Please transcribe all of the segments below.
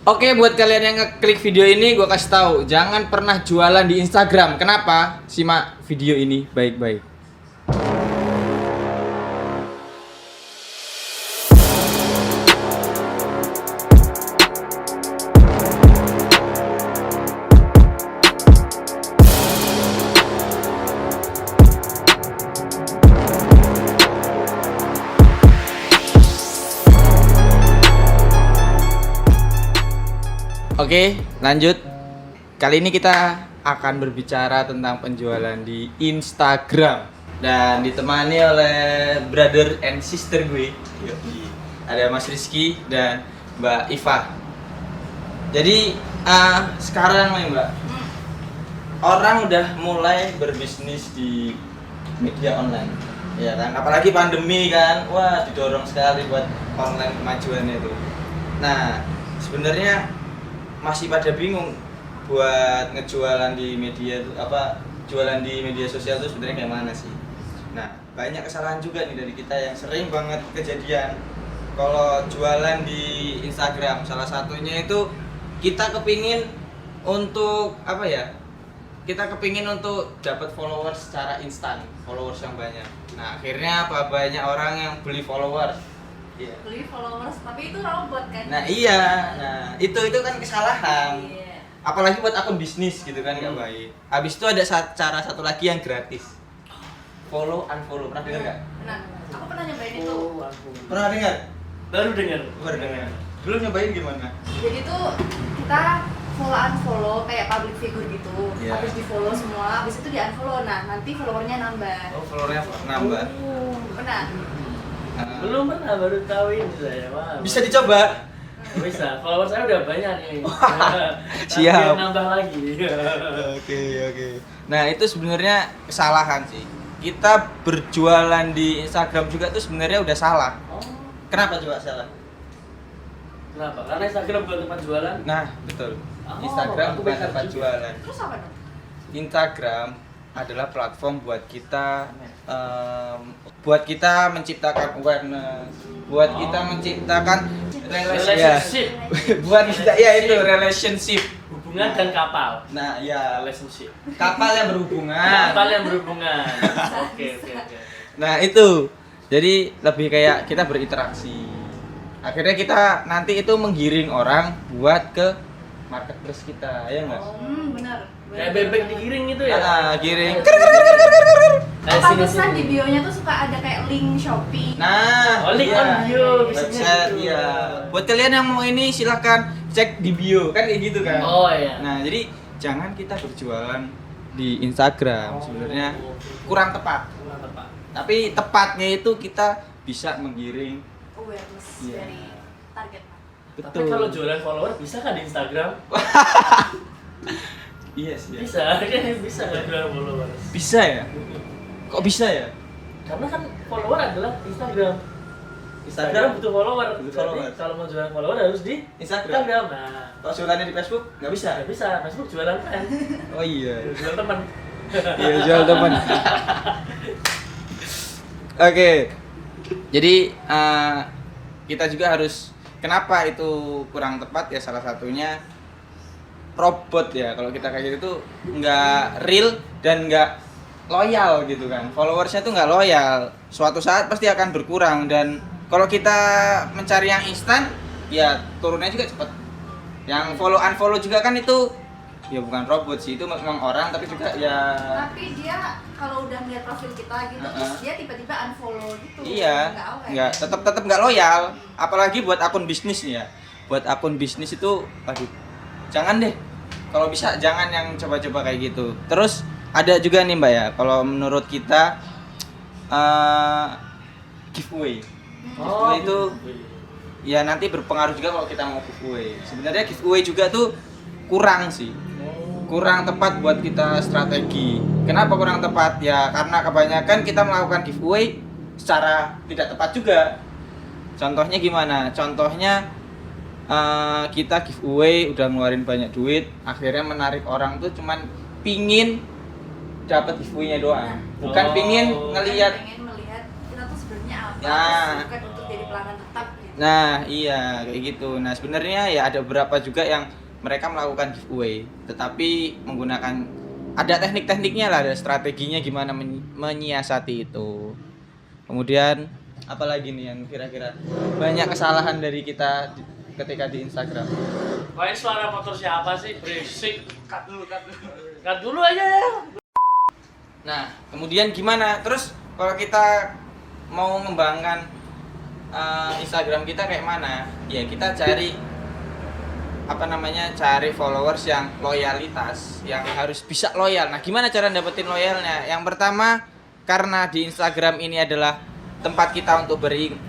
Oke, buat kalian yang ngeklik video ini, gue kasih tahu, jangan pernah jualan di Instagram. Kenapa? Simak video ini baik-baik. Oke, lanjut. Kali ini kita akan berbicara tentang penjualan di Instagram dan ditemani oleh brother and sister gue. Ada Mas Rizky dan Mbak Iva. Jadi sekarang nih Mbak, orang udah mulai berbisnis di media online, ya kan? Apalagi pandemi kan, wah didorong sekali buat online kemajuannya itu. Nah, sebenarnya masih pada bingung buat ngejualan di media itu apa, jualan di media sosial itu sebenarnya kayak mana sih. Nah, banyak kesalahan juga nih dari kita yang sering banget kejadian kalau jualan di Instagram. Salah satunya itu kita kepingin untuk apa ya, kita kepingin untuk dapat followers secara instan, followers yang banyak. Nah, akhirnya apa, banyak orang yang beli followers. Iya. Beli followers, tapi itu robot kan? Nah iya, nah itu kan kesalahan. Iya. Apalagi buat akun bisnis gitu kan, nggak baik. Habis itu ada cara satu lagi yang gratis. Follow unfollow, pernah dengar nggak? Nah, aku pernah nyobain itu. Pernah dengar? Baru dengar. Baru dengar. Belum nyobain gimana? Jadi tuh kita follow unfollow kayak public figure gitu. Iya. Habis di follow semua, habis itu di unfollow. Nah, nanti followernya nambah. Oh, followernya nambah. Pernah? Belum pernah, baru tahu ini saya. Wah, Bisa dicoba. bisa. Follower saya udah banyak nih. Siap. Tapi nambah lagi. Oke. Nah, itu sebenarnya kesalahan sih. Kita berjualan di Instagram juga tuh sebenarnya udah salah. Oh, Kenapa coba salah? kenapa? Karena Instagram bukan tempat jualan. Nah, betul. Oh, Instagram aku bukan benar tempat juga. jualan. Terus apa dong? Instagram adalah platform buat kita menciptakan awareness, buat kita menciptakan Relationship. buat kita ya itu relationship, Hubungan dan kapal. nah ya Relationship. kapal yang berhubungan. Kapal yang berhubungan. Oke. Nah itu jadi lebih kayak kita berinteraksi, akhirnya kita nanti itu menggiring orang buat ke marketplace kita, ya nggak? Benar. Kayak bebek digiring gitu ya. Giring. Pantesan di bio-nya tuh suka ada kayak link Shopee. Nah, Oh, link iya. on bio, biasanya Website, gitu. iya. Buat kalian yang mau ini silahkan cek di bio, kan kayak gitu kan. Oh iya. Nah, jadi jangan kita berjualan di Instagram, sebenarnya kurang tepat. Kurang tepat. Tapi tepatnya itu kita bisa menggiring. Awareness Iya. dari target. Tapi kalau jualan follower bisa kan di Instagram? Iya sih. Ya. Bisa, kan bisa nggak jualan followers? Bisa ya? Kok bisa ya? Karena kan follower adalah Instagram. Instagram butuh follower. butuh Jadi, follower. kalau mau jualan follower harus di Instagram. Nah, Kalau jualannya di Facebook nggak bisa. nggak bisa. Facebook jualan kan? Oh iya. Jualan teman. Iya, jual teman. Oke. Jadi kita juga harus, kenapa itu kurang tepat ya, salah satunya robot ya. Kalau kita kayak gitu nggak real dan nggak loyal gitu kan. Followersnya tuh nggak loyal. Suatu saat pasti akan berkurang, dan kalau kita mencari yang instan ya turunnya juga cepet. Yang follow unfollow juga kan itu ya bukan robot sih, itu memang orang, tapi juga ya Tapi dia kalau udah ngeliat profil kita gitu, terus dia tiba-tiba unfollow gitu. iya, Nggak aware. nggak, tetap nggak loyal. Apalagi buat akun bisnis nih ya. Buat akun bisnis itu, aduh, jangan deh. Kalau bisa jangan yang coba-coba kayak gitu. Terus ada juga nih Mbak ya, kalau menurut kita giveaway. Giveaway itu ya nanti berpengaruh juga kalau kita mau giveaway. Sebenarnya giveaway juga tuh kurang sih. Kurang tepat buat kita strategi. Kenapa kurang tepat? Ya karena kebanyakan kita melakukan giveaway secara tidak tepat juga. Contohnya gimana? Contohnya kita giveaway udah ngeluarin banyak duit, akhirnya menarik orang tuh cuman pingin dapat giveaway-nya doang, bukan pingin ngelihat. Pengen melihat kita tuh sebenarnya apa, Ya. terus bukan untuk jadi pelanggan tetap gitu. Nah, iya kayak gitu. Nah, sebenarnya ya ada beberapa juga yang mereka melakukan giveaway, tetapi menggunakan ada teknik-tekniknya lah, ada strateginya gimana menyiasati itu. Kemudian apalagi nih yang kira-kira banyak kesalahan dari kita ketika di Instagram. Wah, ini suara motor siapa sih? Berisik. Cut dulu. Cut dulu aja ya. Nah, kemudian gimana? Terus kalau kita mau mengembangkan Instagram kita kayak mana? Ya kita cari cari followers yang loyalitas, yang harus bisa loyal. Nah, gimana cara dapetin loyalnya? Yang pertama, karena di Instagram ini adalah tempat kita untuk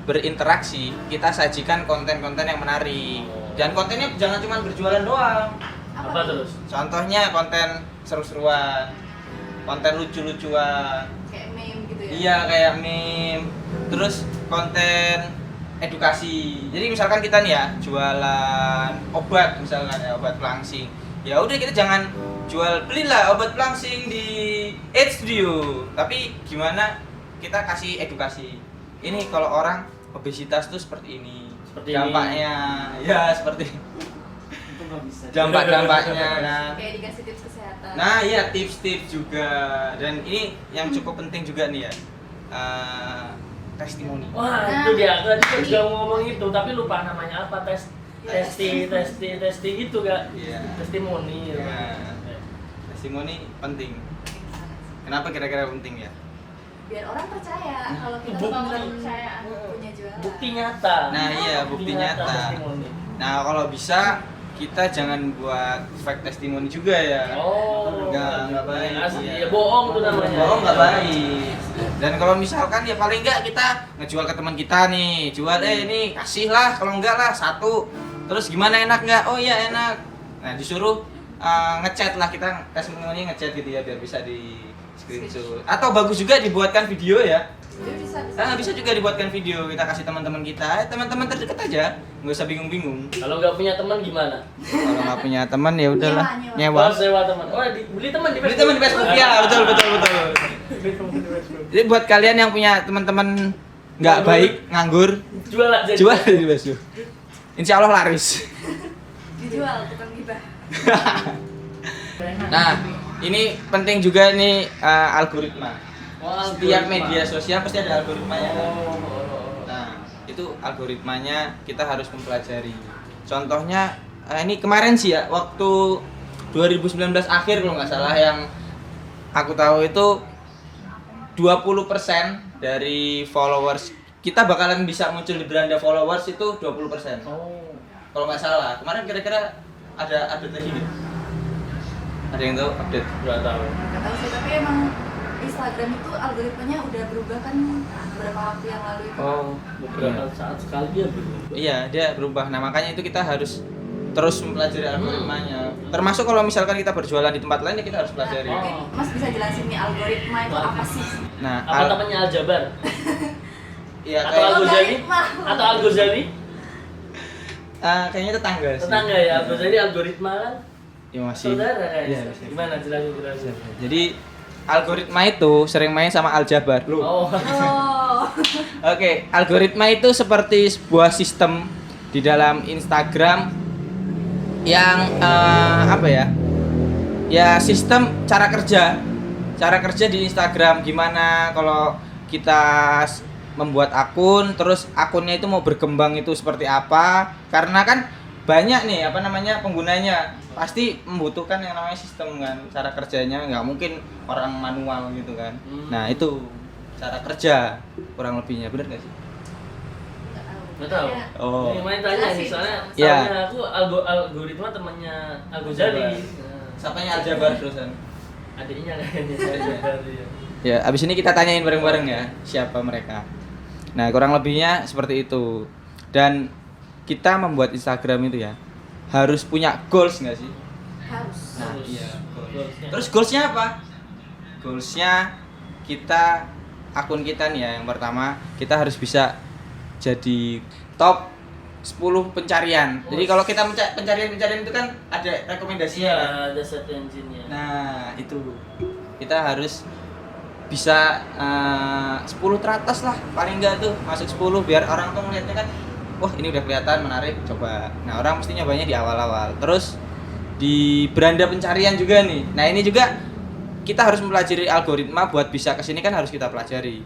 berinteraksi, kita sajikan konten-konten yang menarik. Dan kontennya jangan cuma berjualan doang. Apa terus? Contohnya konten seru-seruan, konten lucu-lucuan. Kayak meme gitu ya. Iya, kayak meme. Terus konten edukasi. Jadi misalkan kita nih ya jualan obat, misalkan ya obat pelangsing. Ya udah kita jangan jual belilah obat pelangsing di Studio. Tapi gimana kita kasih edukasi. Ini kalau orang obesitas tuh seperti ini. Seperti dampaknya. Ya, seperti Itu nggak bisa. dampak-dampaknya kan. Kayak dikasih tips kesehatan. Nah, iya tips-tips juga. Dan ini yang cukup penting juga nih ya. Testimoni. Wah, Nah, itu dia. Tadi ini. juga ngomong itu, tapi lupa namanya apa. Testing gitu gak? Iya. Testimoni. Iya. Testimoni penting. Kenapa kira-kira penting ya? Biar orang percaya kalau kita Bukti. beneran percaya punya jualan. Bukti nyata. Nah, iya, bukti nyata. Testimoni. Nah, kalau bisa kita jangan buat fake testimoni juga ya. Oh, Nggak baik. Asli, Iya. ya bohong tuh namanya. Bohong nggak baik. Dan kalau misalkan ya paling nggak kita ngejual ke teman kita nih, jual ini kasih lah, kalau enggak lah satu. Terus gimana, enak nggak? Oh iya enak. Nah, disuruh ngechat lah, kita testimoni ngechat gitu ya biar bisa di screenshot. Atau bagus juga dibuatkan video ya. Jadi bisa. Bisa juga dibuatkan video, kita kasih teman-teman kita, teman-teman terdekat aja, nggak usah bingung-bingung. Kalau nggak punya teman gimana? Kalau nggak punya teman ya udahlah, Nyewa. Oh, sewa teman. Oh, beli teman di Beli teman di Facebook ya, betul. Beli teman di Facebook. Jadi buat kalian yang punya teman-teman nggak baik, nganggur, Jual aja. jual di Facebook. Insya Allah laris. Dijual tukang gibah. Nah, ini penting juga nih algoritma. Oh, Setiap algoritma. media sosial pasti ada algoritmanya kan? Oh. Nah, itu algoritmanya kita harus mempelajari. Contohnya ini kemarin sih ya, waktu 2019 akhir kalau nggak salah, yang aku tahu itu 20% dari followers kita bakalan bisa muncul di beranda followers itu 20%. Oh. Kalau nggak salah. Kemarin kira-kira ada update lagi nggak? Ada yang tahu update? Nggak tahu. Nggak tahu sih, tapi emang Instagram itu algoritmanya udah berubah kan beberapa waktu yang lalu itu. Beberapa Iya. saat sekali dia berubah. Iya, dia berubah. Nah, makanya itu kita harus terus mempelajari algoritmanya. Termasuk kalau misalkan kita berjualan di tempat lain ya kita harus pelajari. Oh. Mungkin Mas bisa jelasin nih algoritma itu apa sih? Nah, Apa namanya aljabar? Iya, Atau kayak Al-Ghazali? Algoritma. Atau Al-Ghazali? kayaknya tetangga sih. Tetangga ya, Al-Ghazali algoritma kan? Ya masih. Saudara kan? Iya, Gimana jelasin? Jadi algoritma itu sering main sama aljabar. Loh. Oh. Oh. Oke, algoritma itu seperti sebuah sistem di dalam Instagram yang apa ya? Ya sistem cara kerja di Instagram. Gimana kalau kita membuat akun, terus akunnya itu mau berkembang itu seperti apa? Karena kan banyak nih penggunanya, pasti membutuhkan yang namanya sistem kan, cara kerjanya nggak mungkin orang manual gitu kan. Nah itu cara kerja kurang lebihnya, bener nggak sih? Nggak tahu. Ya. Oh. Ini main tanya nih, soalnya Iya. soalnya aku algoritma temannya Al-Ghazali. Siapanya Aljabar terusan? Adiknya kayaknya Al-Ghazali. Ya, abis ini kita tanyain bareng-bareng ya siapa mereka. Nah kurang lebihnya seperti itu. Dan kita membuat Instagram itu ya harus punya goals nggak sih? Harus. Nah, Harus. iya. Goalsnya. Terus goalsnya apa? Goalsnya kita, akun kita nih ya, yang pertama kita harus bisa jadi top 10 pencarian. Jadi kalau kita pencarian itu kan ada rekomendasinya kan? Iya, ada search engine-nya. Nah itu kita harus bisa 10 teratas lah paling enggak tuh, masuk 10 biar orang tuh ngeliatnya kan wah ini udah kelihatan menarik, coba. Nah orang mesti nyobanya di awal-awal. Terus di beranda pencarian juga nih. Nah ini juga kita harus mempelajari algoritma buat bisa kesini kan harus kita pelajari.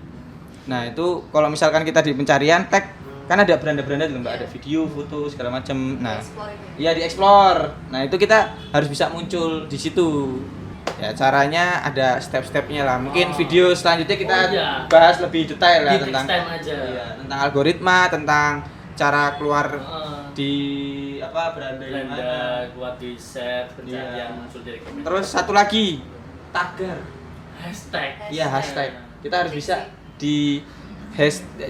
Nah itu kalau misalkan kita di pencarian tag kan ada beranda-beranda dulu mbak, ada video, foto segala macam. Nah, Explore itu. iya di explore. Nah itu kita harus bisa muncul di situ. Ya caranya ada step-stepnya lah. Mungkin video selanjutnya kita bahas lebih detail lah Di tentang time aja. iya, tentang algoritma, tentang cara keluar Heeh. di apa beranda yang Belanda mana. buat di set pencarian Iya. muncul dari komen. Terus satu lagi tagar. hashtag. Iya hashtag. Kita harus bisa di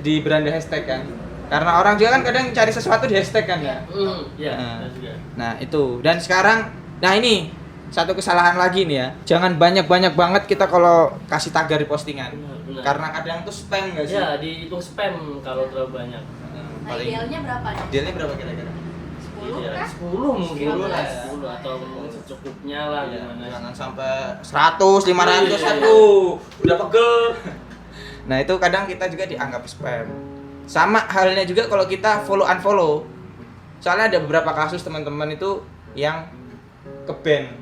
di beranda hashtag kan. Karena orang juga kan kadang cari sesuatu di hashtag kan ya. Iya, Nah. ada juga. Nah itu dan sekarang, nah ini satu kesalahan lagi nih ya. Jangan banyak-banyak banget kita kalau kasih tagar di postingan. Benar. Karena kadang tuh spam nggak sih? Ya, dihitung spam kalau terlalu banyak. Nah, idealnya berapa nih? Idealnya berapa kira-kira? 10 Iya, kah? 10 mungkin 10 lah. 10 atau secukupnya lah Iya, gimana. jangan sampai 100, 500, Iya. aduh, udah pegel. Nah itu kadang kita juga dianggap spam. Sama halnya juga kalau kita follow unfollow. Soalnya ada beberapa kasus teman-teman itu yang ke-ban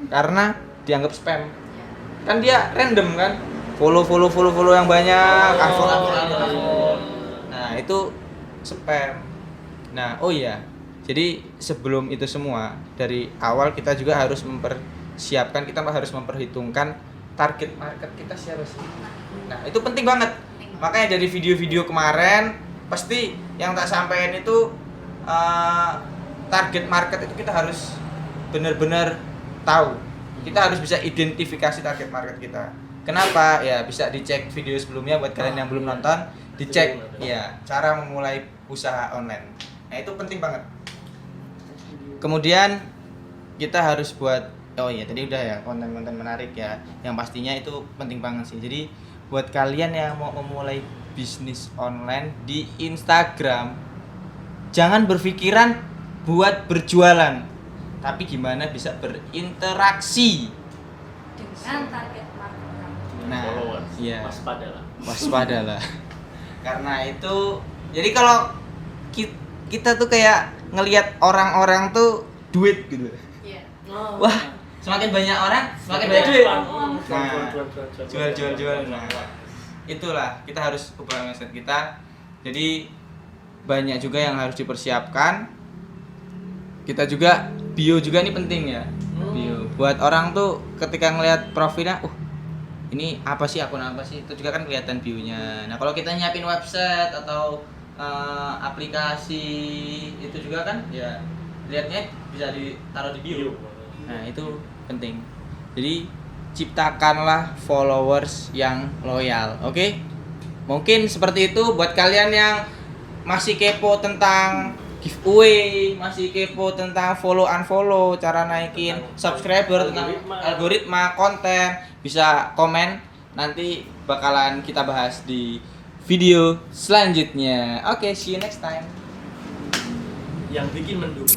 karena dianggap spam. Ya. Kan dia random kan, follow yang banyak, unfollow. Nah itu spam. Nah oh iya, jadi sebelum itu semua dari awal kita juga harus mempersiapkan, kita harus memperhitungkan target market kita siapa sih. Nah itu penting banget. Makanya dari video-video kemarin pasti yang tak sampaikan itu target market itu kita harus benar-benar tahu. Kita harus bisa identifikasi target market kita. Kenapa? Ya bisa dicek video sebelumnya buat kalian yang belum nonton, dicek ya cara memulai usaha online. Nah, itu penting banget. Kemudian kita harus buat tadi udah ya konten-konten menarik ya. Yang pastinya itu penting banget sih. Jadi buat kalian yang mau memulai bisnis online di Instagram, jangan berpikiran buat berjualan, tapi gimana bisa berinteraksi Dengan target market kamu. Nah, Followers. iya. Waspadalah. Karena itu jadi kalau kita tuh kayak ngelihat orang-orang tuh duit gitu. Iya. Wah, semakin banyak orang semakin banyak duit. Nah, Jual. jual. Nah, itulah kita harus ubah mindset kita. Jadi banyak juga yang harus dipersiapkan. Kita juga bio juga nih penting ya. Bio. Buat orang tuh ketika ngelihat profilnya, ini apa sih, akun apa sih? Itu juga kan kelihatan bio-nya. Nah, kalau kita nyiapin website atau aplikasi itu juga kan ya lihatnya bisa ditaruh di bio. Nah, itu penting. Jadi ciptakanlah followers yang loyal, oke? Mungkin seperti itu buat kalian yang masih kepo tentang giveaway, masih kepo tentang follow unfollow, cara naikin subscriber, tentang algoritma konten, bisa komen, nanti bakalan kita bahas di video selanjutnya. Oke, see you next time. Yang bikin mendung.